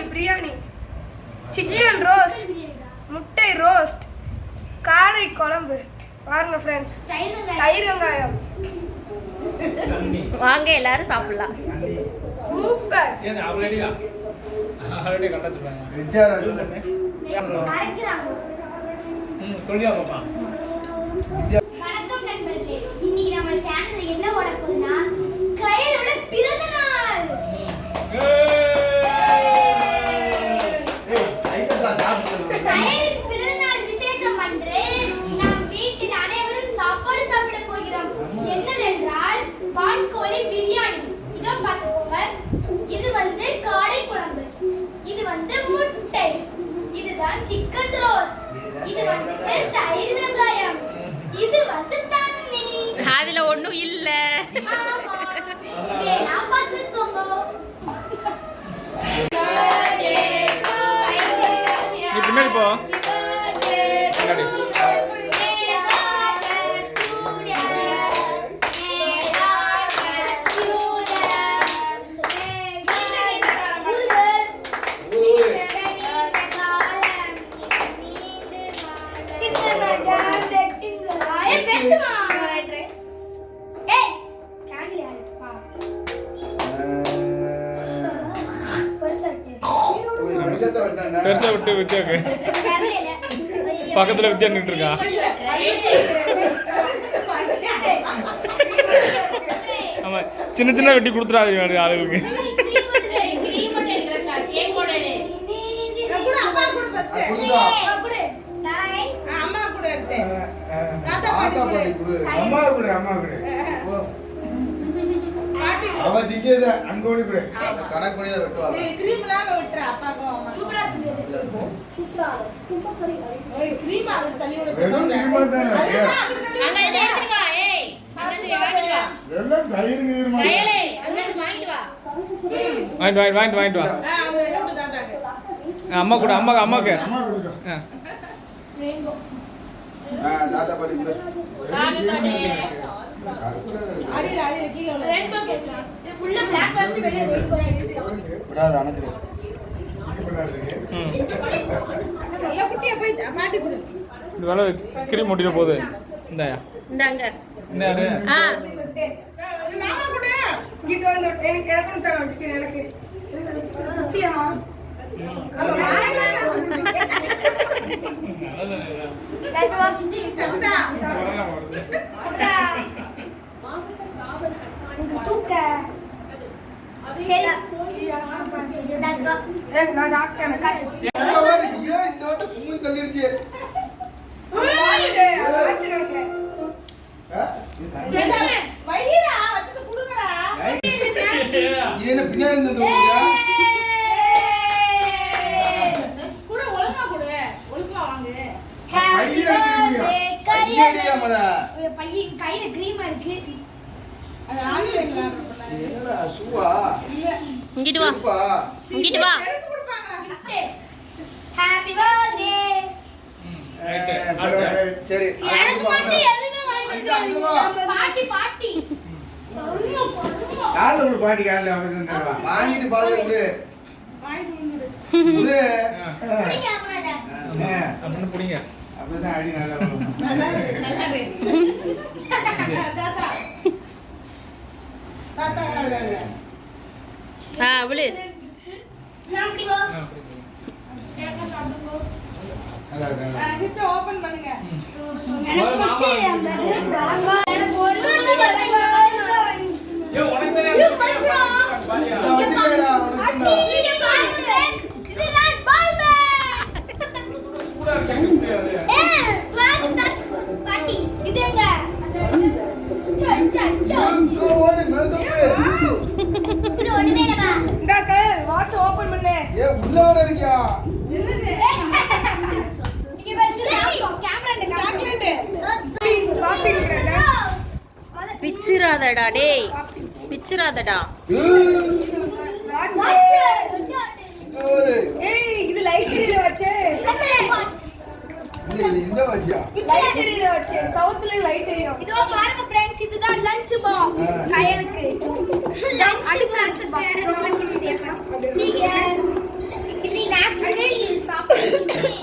நாட்டுக்கோழி biryani, chicken roast, முட்டை roast, காடை குழம்பு. பாருங்க ஃப்ரெண்ட்ஸ், தயிர் வெங்காயம். வாங்க எல்லாரும் சாப்பிடலாம். சூப்பர். வணக்கம் நண்பர்களே, இன்னைக்கு நம்ம சேனல்ல என்ன ஓட போகுதுன்னா கயலோட பிறந்த நாள். கயலுக்கு பிறந்த நாள் விசேஷம் அன்று நம் வீட்டில் அனைவரும் சாப்பாடு சாப்பிட போகிறோம். என்னதென்றால் வான்கோழி பிரியாணி. இதோ பார்த்துக்கோங்க. இது வந்து காடை குழம்பு, இது வந்து முட்டை, இதுதான் சிக்கன் ரோஸ்ட், இது வந்து தயிர் வெங்காயம், இது வந்து தண்ணி. அதுல ஒண்ணும் இல்ல. வேணா பார்த்துக்கோங்க. நீ பின்னாடி போ. பெருசா விட்டு வித்தியாக்கு பக்கத்துல வித்தியா நின்று இருக்கா. ஆமா, சின்ன சின்ன வெட்டி கொடுத்துடாது ஆளுகளுக்கு. வாங்கிட்டு வா. அம்மா கூட அம்மாக்கு கிரி மூட்டிட்டு போகுது. இந்தாயா இந்தாங்க. கையில கிரீமா இருக்கு. இங்கிட்டு வா, இங்கிட்டு வா. Happy birthday. சரி, எனக்கு மட்டும் எதுமே வாங்கிட்டு பாட்டி பாட்டி கால்ல ஒரு பாட்டி கால்ல வந்து வாங்கிட்டு பாருங்க. புடி அப்படின்னு புடிங்க. அப்படிதான் அடி நல்லா வரும். விழு. ஓபன் பண்ணுங்க. பிச்சிராதடா டேய், பிச்சிராதடா. இது லைட் எரிய வச்சே. இந்த வாச்சியா லைட் எரிய வச்சே. சவுத்ல லைட் எரியும். இதோ பாருங்க फ्रेंड्स, இதுதான் லஞ்ச் பாக்ஸ் கயலுக்கு. அடுத்த லஞ்ச் பாக்ஸ் சீக்கிரம் ஸ்நாக்ஸ் சாப்பிடுங்க